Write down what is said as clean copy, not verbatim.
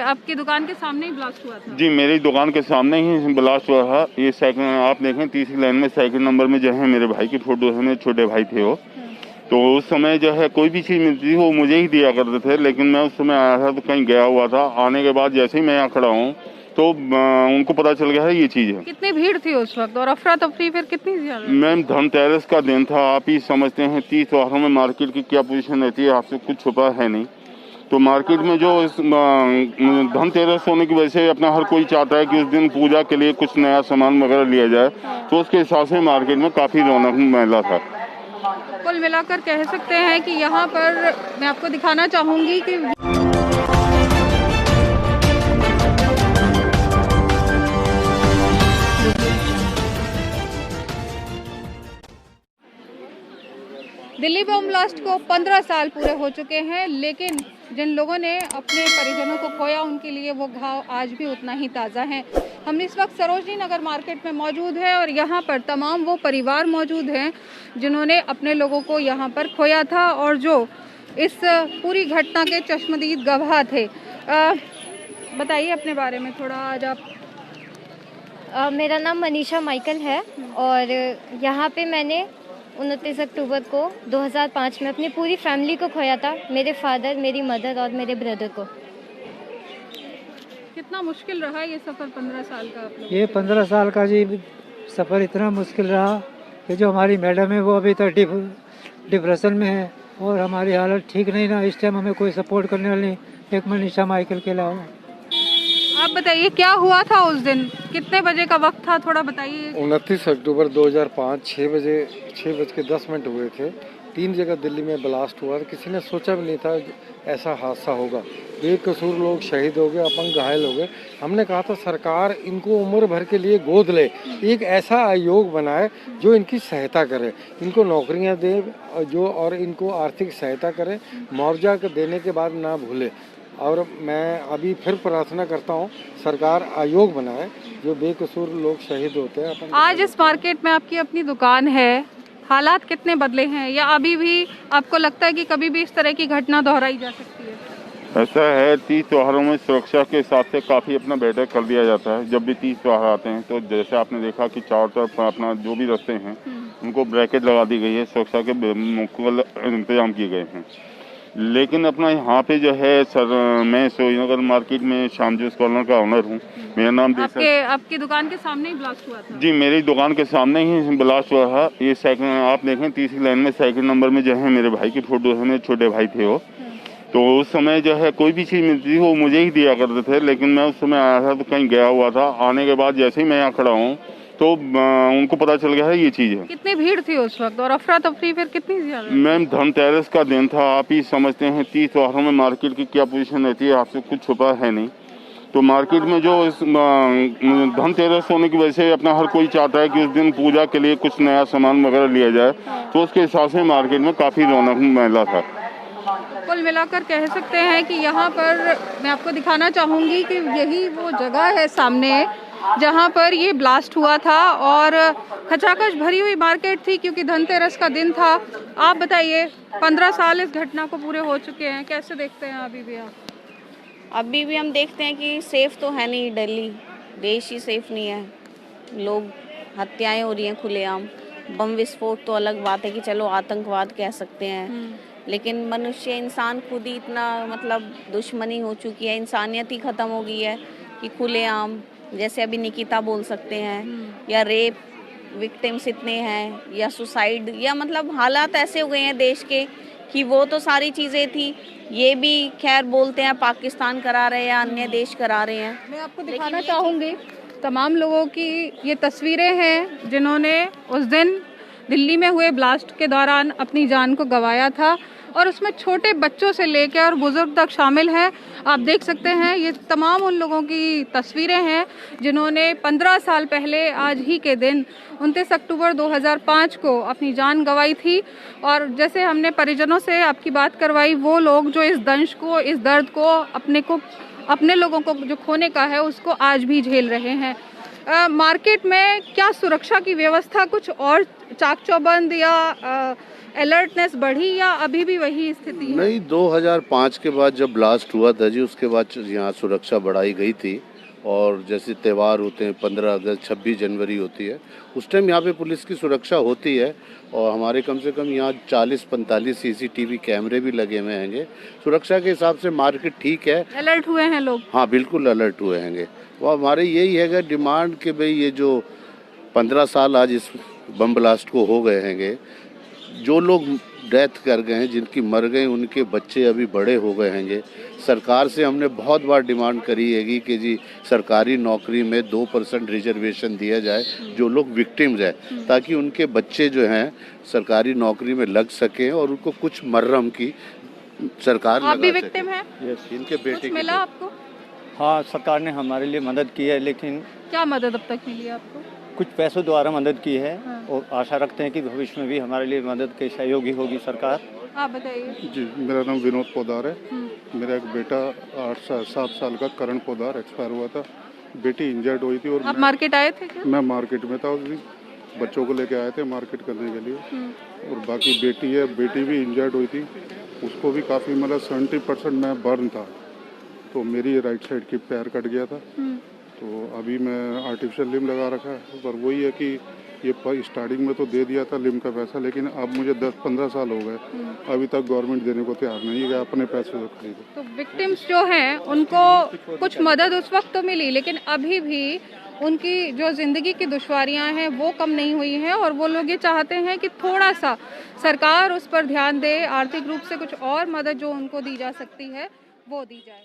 आपकी दुकान के सामने ही ब्लास्ट हुआ था? जी, मेरी दुकान के सामने ही ब्लास्ट हुआ था। ये साइकिल आप देखें, तीसरी लाइन में साइकिल नंबर में जो है मेरे भाई की फोटो है, मेरे छोटे भाई थे वो। तो उस समय जो है कोई भी चीज़ मिलती थी वो मुझे ही दिया करते थे, लेकिन मैं उस समय आया था तो कहीं गया हुआ था। आने के बाद जैसे ही मैं यहाँ खड़ा हूँ तो उनको पता चल गया है ये चीज़ है। कितनी भीड़ थी उस वक्त और अफरा तफरी फिर कितनी ज्यादा? मैम, धनतेरस का दिन था, आप ही समझते हैं तीज त्योहारों में मार्केट की क्या पोजीशन रहती है, आपसे कुछ छुपा है नहीं। तो मार्केट में जो धनतेरस होने की वजह से अपना हर कोई चाहता है कि उस दिन पूजा के लिए कुछ नया सामान वगैरह लिया जाए, तो उसके हिसाब से मार्केट में काफ़ी रौनक मेला था। कुल मिलाकर कह सकते हैं कि यहाँ पर मैं आपको दिखाना चाहूंगी कि दिल्ली बम ब्लास्ट को 15 साल पूरे हो चुके हैं, लेकिन जिन लोगों ने अपने परिजनों को खोया उनके लिए वो घाव आज भी उतना ही ताज़ा है। हम इस वक्त सरोजनी नगर मार्केट में मौजूद है और यहाँ पर तमाम वो परिवार मौजूद हैं जिन्होंने अपने लोगों को यहाँ पर खोया था और जो इस पूरी घटना के चश्मदीद गवाह थे। बताइए अपने बारे में थोड़ा। आज आप मेरा नाम मनीषा माइकल है और यहाँ पे मैंने 29 अक्टूबर को 2005 में अपनी पूरी फैमिली को खोया था, मेरे फादर, मेरी मदर और मेरे ब्रदर को। कितना मुश्किल रहा ये सफ़र 15 साल का आप लोग? ये 15 साल का जी सफ़र इतना मुश्किल रहा कि जो हमारी मैडम है वो अभी तक डिप्रेशन में है और हमारी हालत ठीक नहीं ना। इस टाइम हमें कोई सपोर्ट करने वाला नहीं, एक मनीषा माइकल के अलावा। आप बताइए क्या हुआ था उस दिन, कितने बजे का वक्त था, थोड़ा बताइए। 29 अक्टूबर 2005 6:10 हुए थे। 3 जगह दिल्ली में ब्लास्ट हुआ। किसी ने सोचा भी नहीं था ऐसा हादसा होगा। बेकसूर लोग शहीद हो गए, अपंग घायल हो गए। हमने कहा था सरकार इनको उम्र भर के लिए गोद ले, एक ऐसा आयोग बनाए जो इनकी सहायता करे, इनको नौकरियां दे जो और इनको आर्थिक सहायता करे, मुआवजा देने के बाद ना भूले। और मैं अभी फिर प्रार्थना करता हूँ सरकार आयोग बनाए जो बेकसूर लोग शहीद होते हैं। आज इस मार्केट में आपकी अपनी दुकान है, हालात कितने बदले हैं या अभी भी आपको लगता है कि कभी भी इस तरह की घटना दोहराई जा सकती है? ऐसा है, तीज त्योहारों में सुरक्षा के हिसाब से काफ़ी अपना बेहतर कर दिया जाता है। जब भी तीज त्योहार आते हैं तो जैसे आपने देखा कि चारों तरफ अपना जो भी रास्ते हैं उनको ब्रैकेट लगा दी गई है, सुरक्षा के मुकम्मल इंतजाम किए गए हैं। लेकिन अपना यहाँ पे जो है सर, मैं सरोजनी नगर मार्केट में श्याम जूस कॉर्नर का ओनर हूँ। मेरा नाम आपकी दुकान के सामने ही ब्लास्ट हुआ था? जी, मेरी दुकान के सामने ही ब्लास्ट हुआ था। ये साइकिल आप देखें, तीसरी लाइन में साइकिल नंबर में जो है मेरे भाई की फोटो है, मेरे छोटे भाई थे वो। तो उस समय जो है कोई भी चीज़ मिलती थी वो मुझे ही दिया करते थे, लेकिन मैं उस समय आया था तो कहीं गया हुआ था। आने के बाद जैसे ही मैं यहाँ खड़ा हूँ तो उनको पता चल गया है ये चीज़ है। कितनी भीड़ थी उस वक्त और अफरा तफरी फिर कितनी ज्यादा? मैम, धनतेरस का दिन था, आप ही समझते हैं तीज त्योहारों में मार्केट की क्या पोजीशन रहती है, आपसे कुछ छुपा है नहीं। तो मार्केट में जो धनतेरस होने की वजह से अपना हर कोई चाहता है कि उस दिन पूजा के लिए कुछ नया सामान वगैरह लिया जाए, तो उसके हिसाब से मार्केट में काफ़ी रौनक मेला था। कुल मिलाकर कह सकते हैं कि यहाँ पर मैं आपको दिखाना चाहूँगी कि यही वो जगह है सामने जहाँ पर ये ब्लास्ट हुआ था और खचाखच भरी हुई मार्केट थी क्योंकि धनतेरस का दिन था। आप बताइए, 15 साल इस घटना को पूरे हो चुके हैं, कैसे देखते हैं अभी भी आप? अभी भी हम देखते हैं कि सेफ तो है नहीं दिल्ली, देश ही सेफ नहीं है। लोग हत्याएं हो रही हैं खुलेआम। बम विस्फोट तो अलग बात है कि चलो आतंकवाद कह सकते हैं, लेकिन मनुष्य इंसान खुद ही इतना मतलब दुश्मनी हो चुकी है, इंसानियत ही ख़त्म हो गई है कि खुलेआम जैसे अभी निकिता बोल सकते हैं या रेप विक्टिम्स इतने हैं या सुसाइड, या मतलब हालात ऐसे हो गए हैं देश के कि वो तो सारी चीज़ें थी, ये भी खैर बोलते हैं पाकिस्तान करा रहे हैं या अन्य देश करा रहे हैं। मैं आपको दिखाना चाहूँगी तमाम लोगों की ये तस्वीरें हैं जिन्होंने उस दिन दिल्ली में हुए ब्लास्ट के दौरान अपनी जान को गंवाया था और उसमें छोटे बच्चों से लेकर और बुजुर्ग तक शामिल हैं। आप देख सकते हैं ये तमाम उन लोगों की तस्वीरें हैं जिन्होंने 15 साल पहले आज ही के दिन 29 अक्टूबर 2005 को अपनी जान गंवाई थी। और जैसे हमने परिजनों से आपकी बात करवाई, वो लोग जो इस दंश को, इस दर्द को, अपने लोगों को जो खोने का है उसको आज भी झेल रहे हैं। मार्केट में क्या सुरक्षा की व्यवस्था कुछ और चाक चौबंद या अलर्टनेस बढ़ी या अभी भी वही स्थिति है? नहीं, 2005 के बाद जब ब्लास्ट हुआ था जी, उसके बाद यहाँ सुरक्षा बढ़ाई गई थी। और जैसे त्यौहार होते हैं, 15 अगस्त, 26 जनवरी होती है, उस टाइम यहाँ पे पुलिस की सुरक्षा होती है। और हमारे कम से कम यहाँ 40-45 सीसीटीवी कैमरे भी लगे हुए हैंगे। सुरक्षा के हिसाब से मार्केट ठीक है। अलर्ट हुए हैं लोग? हाँ, बिल्कुल अलर्ट हुए हैंगे। वो हमारे यही है डिमांड कि भाई ये जो 15 साल आज इस बम ब्लास्ट को हो गए हैंगे, जो लोग डेथ कर गए हैं, जिनकी मर गए, उनके बच्चे अभी बड़े हो गए हैंगे। सरकार से हमने बहुत बार डिमांड करी हैगी कि जी सरकारी नौकरी में 2% रिजर्वेशन दिया जाए जो लोग विक्टिम्स हैं, ताकि उनके बच्चे जो हैं सरकारी नौकरी में लग सकें और उनको कुछ मर्रम की सरकार आप भी लगा विक्टिम सके। हैं? इनके बेटे कुछ की मिला आपको? हाँ, सरकार ने हमारे लिए मदद की है, लेकिन क्या मदद अब तक मिली आपको? कुछ पैसों द्वारा मदद की है। हाँ। और आशा रखते हैं कि भविष्य में भी हमारे लिए मदद के सहयोगी होगी सरकार। आप बताइए। जी, मेरा नाम विनोद पोदार है। मेरा एक बेटा 7 साल का करण पोदार एक्सपायर हुआ था। बेटी इंजर्ड हुई थी और आप मार्केट आए थे क्या? मैं मार्केट में था, उस बच्चों को लेके आए थे मार्केट करने के लिए। और बाकी बेटी है, बेटी भी इंजर्ड हुई थी, उसको भी काफ़ी मतलब 70% में बर्न था। तो मेरी राइट साइड की पैर कट गया था। तो अभी मैं आर्टिफिशियल लिम्ब लगा रखा है। पर वही है कि ये स्टार्टिंग में तो दे दिया था लिम्ब का पैसा, लेकिन अब मुझे 10-15 साल हो गए, अभी तक गवर्नमेंट देने को तैयार नहीं है, अपने पैसे से खरीदो। तो विक्टिम्स जो हैं उनको कुछ मदद उस वक्त तो मिली, लेकिन अभी भी उनकी जो ज़िंदगी की दुश्वारियां हैं वो कम नहीं हुई हैं। और वो लोग ये चाहते हैं कि थोड़ा सा सरकार उस पर ध्यान दे, आर्थिक रूप से कुछ और मदद जो उनको दी जा सकती है वो दी जाए।